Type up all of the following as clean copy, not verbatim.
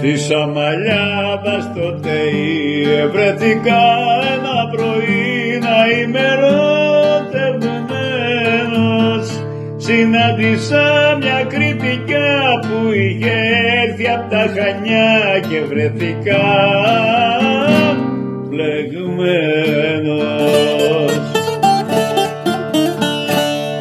Στη Σαμαλιάδα στο ΤΕΙ βρέθηκα ένα πρωί να είμαι ερωτευμένος. Συνάντησα μια κριτικά που είχε έρθει απ' τα Χανιά και βρέθηκα μπλεγμένος.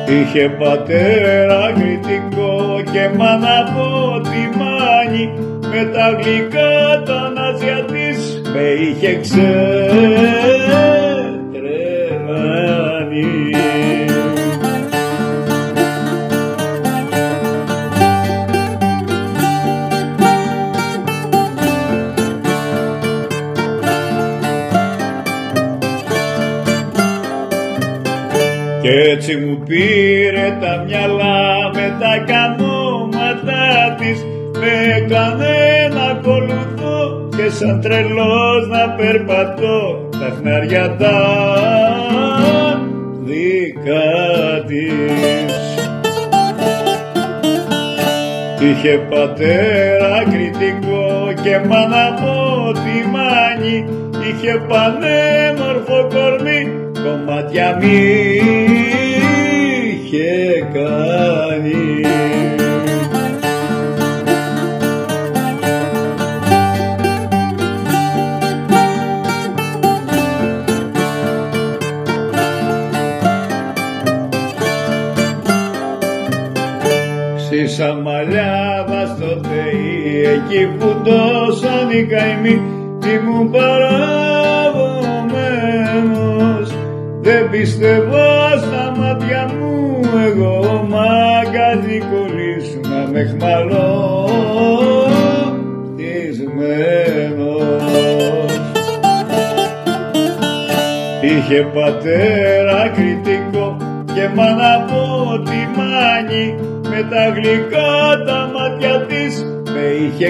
Είχε πατέρα κριτικό και μάνα από τη Μάνη, με τα γλυκά τα ναζιά της με είχε ξετρελάνει. Κι έτσι μου πήρε τα μυαλά με τα κανόματά της, με έκανε να ακολουθώ και σαν τρελός να περπατώ τα χνάρια τα δικά της. Είχε πατέρα κριτικό και μάνα από τη Μάνη, είχε πανέμορφο κορμί, κομμάτια μ' είχε κάνει. Στη Σαμαλιάδα στο ΤΕΙ, εκεί που τόσαν οι καημοί, ήμουν παραδομένος. Δεν πιστεύω στα μάτια μου, εγώ μαγκάζι κολλήσουνα με χμαλωτισμένος. Είχε πατέρα κριτικό και μάνα από τη Μάνη, με τα γλυκά τα μάτια της με είχε